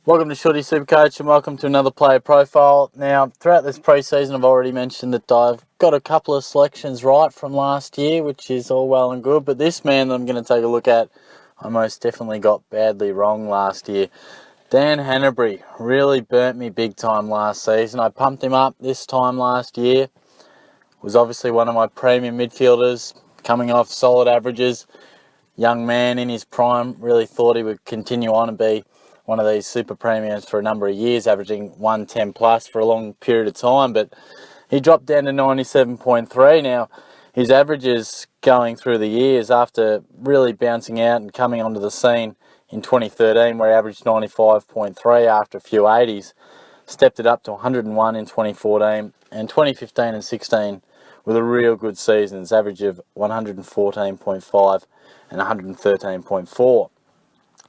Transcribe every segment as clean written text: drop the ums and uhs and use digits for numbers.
Welcome to Shorty SuperCoach and welcome to another player profile. Now, throughout this pre-season, I've already mentioned that I've got a couple of selections right from last year, which is all well and good. But this man that I'm going to take a look at, I most definitely got badly wrong last year. Dan Hannebery really burnt me big time last season. I pumped him up this time last year. Was obviously one of my premium midfielders, coming off solid averages. Young man in his prime, really thought he would continue on and be one of these super premiums for a number of years, averaging 110 plus for a long period of time, but he dropped down to 97.3. Now, his averages going through the years after really bouncing out and coming onto the scene in 2013, where he averaged 95.3 after a few 80s, stepped it up to 101 in 2014, and 2015 and 16 with a real good seasons, average of 114.5 and 113.4.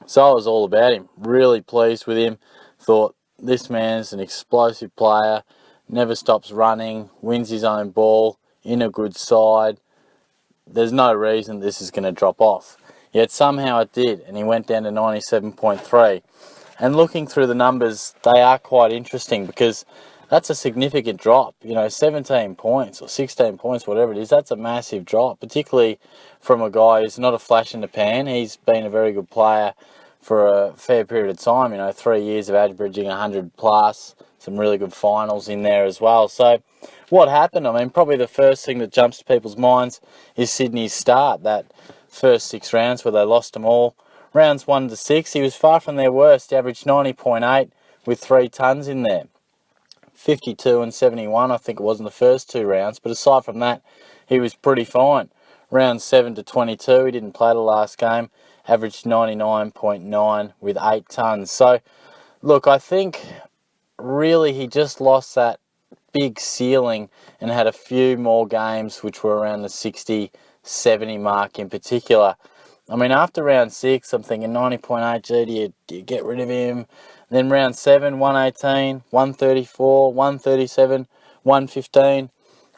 So I was all about him, really pleased with him. Thought this man's an explosive player, never stops running, wins his own ball, in a good side. There's no reason this is going to drop off. Yet somehow it did, and he went down to 97.3. And looking through the numbers, they are quite interesting because that's a significant drop. 17 points or 16 points, whatever it is, that's a massive drop, particularly from a guy who's not a flash in the pan. He's been a very good player for a fair period of time, 3 years of averaging 100 plus, some really good finals in there as well. So what happened? Probably the first thing that jumps to people's minds is Sydney's start, that first 6 rounds where they lost them all. Rounds 1 to 6, he was far from their worst. He averaged 90.8 with 3 tons in there. 52 and 71, I think it was in the first 2 rounds. But aside from that, he was pretty fine. Round 7 to 22, he didn't play the last game. Averaged 99.9 with 8 tons. So, look, I think really he just lost that big ceiling and had a few more games which were around the 60, 70 mark in particular. After round 6, I'm thinking 90.8, gee, do you get rid of him? Then round 7, 118, 134, 137, 115.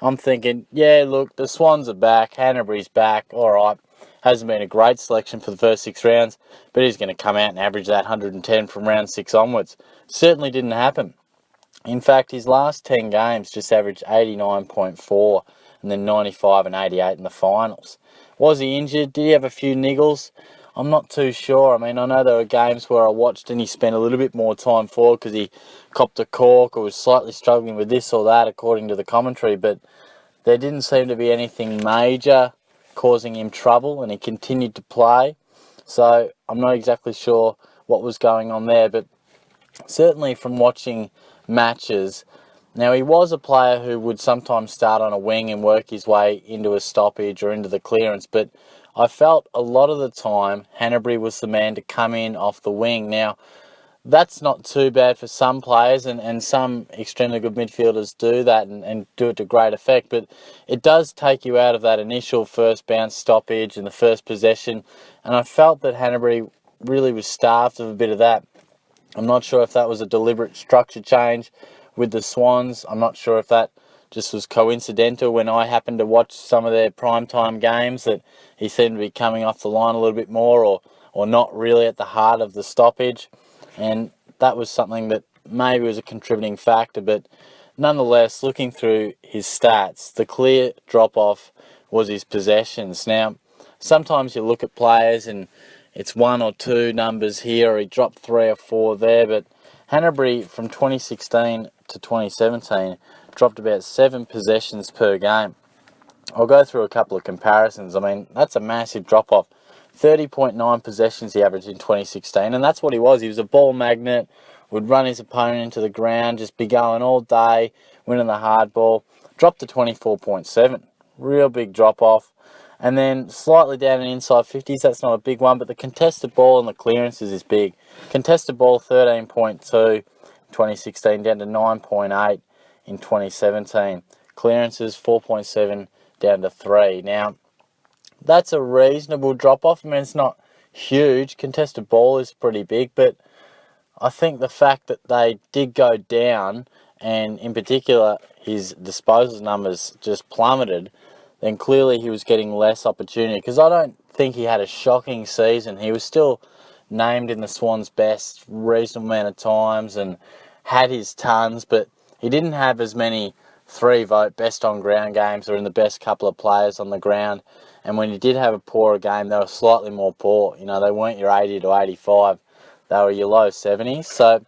I'm thinking, yeah, look, the Swans are back. Hannebery's back. All right. Hasn't been a great selection for the first 6 rounds, but he's going to come out and average that 110 from round 6 onwards. Certainly didn't happen. In fact, his last 10 games just averaged 89.4 and then 95 and 88 in the finals. Was he injured? Did he have a few niggles? I'm not too sure. I know there were games where I watched and he spent a little bit more time forward because he copped a cork or was slightly struggling with this or that according to the commentary, but there didn't seem to be anything major causing him trouble and he continued to play. So I'm not exactly sure what was going on there, but certainly from watching matches, now he was a player who would sometimes start on a wing and work his way into a stoppage or into the clearance, but I felt a lot of the time Hannebery was the man to come in off the wing. Now, that's not too bad for some players, and some extremely good midfielders do that and do it to great effect, but it does take you out of that initial first bounce stoppage and the first possession, and I felt that Hannebery really was starved of a bit of that. I'm not sure if that was a deliberate structure change with the Swans. I'm not sure if that just was coincidental when I happened to watch some of their primetime games that he seemed to be coming off the line a little bit more or not really at the heart of the stoppage. And that was something that maybe was a contributing factor. But nonetheless, looking through his stats, the clear drop-off was his possessions. Now, sometimes you look at players and it's 1 or 2 numbers here, or he dropped 3 or 4 there, but Hannebery from 2016 to 2017 dropped about 7 possessions per game. I'll go through a couple of comparisons. That's a massive drop-off. 30.9 possessions he averaged in 2016, and that's what he was. He was a ball magnet, would run his opponent into the ground, just be going all day, winning the hard ball. Dropped to 24.7. Real big drop-off. And then slightly down in inside 50s, that's not a big one, but the contested ball and the clearances is big. Contested ball, 13.2 in 2016, down to 9.8 in 2017. Clearances, 4.7 down to 3. Now, that's a reasonable drop-off. It's not huge. Contested ball is pretty big, but I think the fact that they did go down, and in particular his disposals numbers just plummeted, then clearly he was getting less opportunity. Because I don't think he had a shocking season. He was still named in the Swans best reasonable amount of times and had his tons, but he didn't have as many 3-vote best on ground games or in the best couple of players on the ground. And when he did have a poorer game, they were slightly more poor. You know, they weren't your 80 to 85. They were your low 70s. So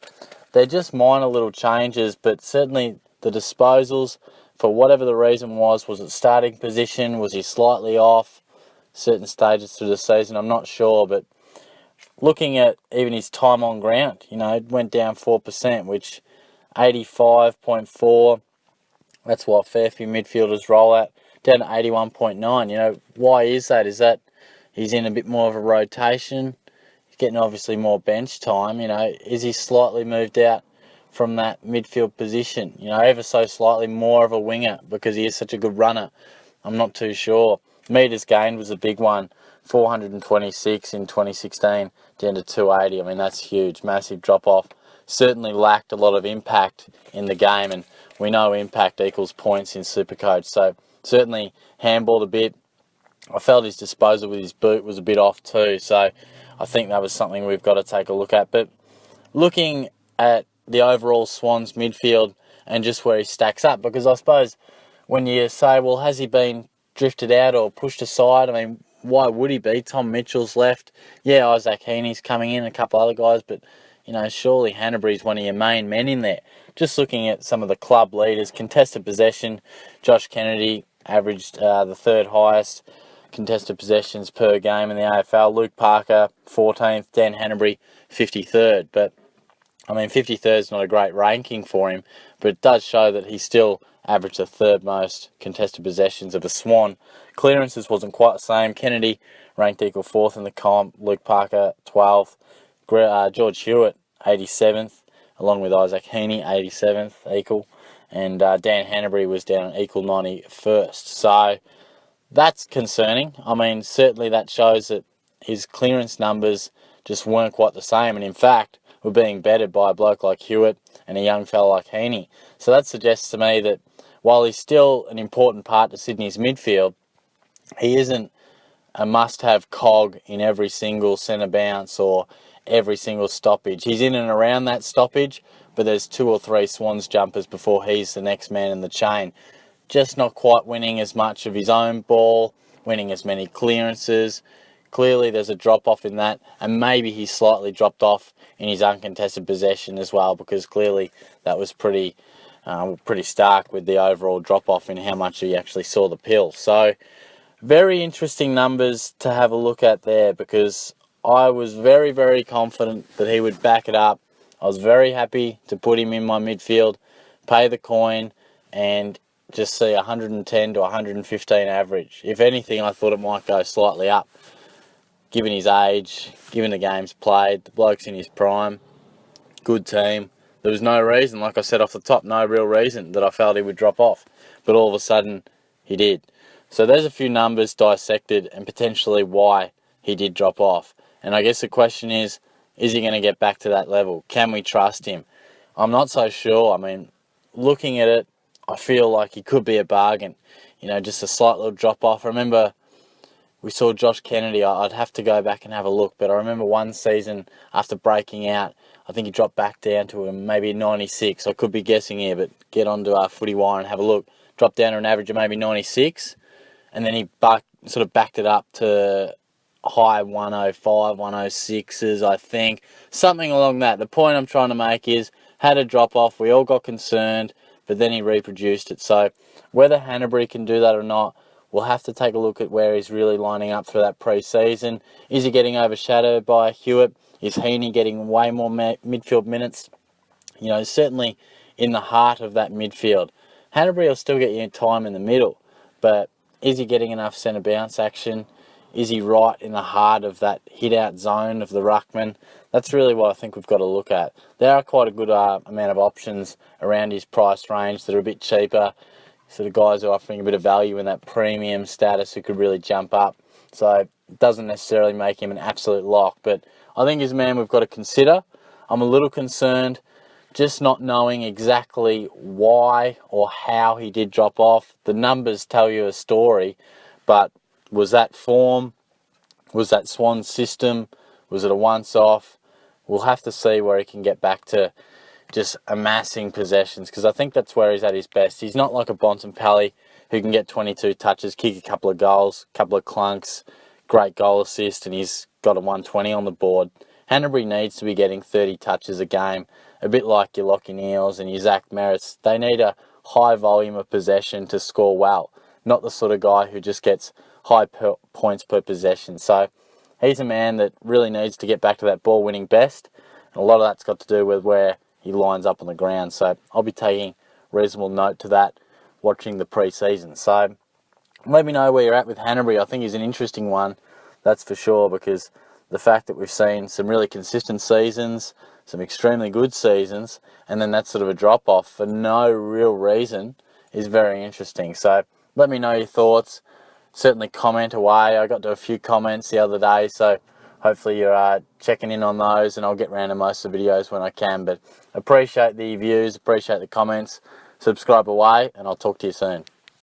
they're just minor little changes, but certainly the disposals, for whatever the reason was it starting position? Was he slightly off certain stages through the season? I'm not sure, but looking at even his time on ground, you know, it went down 4%, which 85.4, that's what fair few midfielders roll at, down to 81.9. You know, why is that? Is that he's in a bit more of a rotation? He's getting obviously more bench time, you know. Is he slightly moved out from that midfield position? You know, ever so slightly more of a winger because he is such a good runner. I'm not too sure. Metres gained was a big one. 426 in 2016 down to 280. I mean, that's huge. Massive drop-off. Certainly lacked a lot of impact in the game, and we know impact equals points in SuperCoach. So certainly handballed a bit. I felt his disposal with his boot was a bit off too. So I think that was something we've got to take a look at. But looking at the overall Swans midfield and just where he stacks up, because I suppose when you say, well, has he been drifted out or pushed aside? I mean, why would he be? Tom Mitchell's left. Yeah, Isaac Heaney's coming in, a couple other guys, but, you know, surely Hannebery's one of your main men in there. Just looking at some of the club leaders, contested possession, Josh Kennedy averaged the third highest contested possessions per game in the AFL. Luke Parker, 14th. Dan Hannebery, 53rd. But, I mean, 53rd is not a great ranking for him, but it does show that he still averaged the third most contested possessions of a Swan. Clearances wasn't quite the same. Kennedy ranked equal 4th in the comp. Luke Parker, 12th. George Hewitt, 87th, along with Isaac Heaney, 87th, equal. And Dan Hannebery was down an equal 91st. So that's concerning. I mean, certainly that shows that his clearance numbers just weren't quite the same. And in fact, were being bettered by a bloke like Hewitt and a young fella like Heaney. So that suggests to me that while he's still an important part to Sydney's midfield, he isn't a must-have cog in every single centre bounce or every single stoppage. He's in and around that stoppage, but there's 2 or 3 Swans jumpers before he's the next man in the chain. Just not quite winning as much of his own ball, winning as many clearances. Clearly there's a drop-off in that, and maybe he's slightly dropped off in his uncontested possession as well, because clearly that was pretty stark with the overall drop-off in how much he actually saw the pill. So very interesting numbers to have a look at there, because I was very, very confident that he would back it up. I was very happy to put him in my midfield, pay the coin, and just see 110 to 115 average. If anything, I thought it might go slightly up, given his age, given the games played, the bloke's in his prime, good team. There was no reason, like I said off the top, no real reason that I felt he would drop off. But all of a sudden, he did. So there's a few numbers dissected and potentially why he did drop off. And I guess the question is he going to get back to that level? Can we trust him? I'm not so sure. I mean, looking at it, I feel like he could be a bargain. You know, just a slight little drop off. I remember we saw Josh Kennedy. I'd have to go back and have a look, but I remember one season after breaking out, I think he dropped back down to maybe 96. I could be guessing here, but get onto our Footy Wire and have a look. Dropped down to an average of maybe 96, and then he sort of backed it up to high 105, 106s, I think. Something along that. The point I'm trying to make is, had a drop-off, we all got concerned, but then he reproduced it. So whether Hannebery can do that or not, we'll have to take a look at where he's really lining up for that pre-season. Is he getting overshadowed by Hewitt? Is Heaney getting way more midfield minutes? You know, certainly in the heart of that midfield. Hannebery will still get you time in the middle, but is he getting enough centre bounce action? Is he right in the heart of that hit-out zone of the ruckman? That's really what I think we've got to look at. There are quite a good amount of options around his price range that are a bit cheaper. Sort of guys who are offering a bit of value in that premium status who could really jump up. So it doesn't necessarily make him an absolute lock, but I think he's a man we've got to consider. I'm a little concerned just not knowing exactly why or how he did drop off. The numbers tell you a story, but was that form? Was that Swan system? Was it a once-off? We'll have to see where he can get back to just amassing possessions, because I think that's where he's at his best. He's not like a Bontempelli who can get 22 touches, kick a couple of goals, couple of clunks, great goal assist, and he's got a 120 on the board. Hannebery needs to be getting 30 touches a game, a bit like your Lachie Neils and your Zach Merritts. They need a high volume of possession to score well, not the sort of guy who just gets high points per possession. So he's a man that really needs to get back to that ball-winning best, and a lot of that's got to do with where he lines up on the ground. So I'll be taking reasonable note to that watching the pre-season. So let me know where you're at with Hannebery. I think he's an interesting one, that's for sure, because the fact that we've seen some really consistent seasons, some extremely good seasons, and then that sort of a drop-off for no real reason is very interesting. So let me know your thoughts. Certainly comment away. I got to a few comments the other day, so hopefully you're checking in on those, and I'll get around to most of the videos when I can. But appreciate the views, appreciate the comments. Subscribe away, and I'll talk to you soon.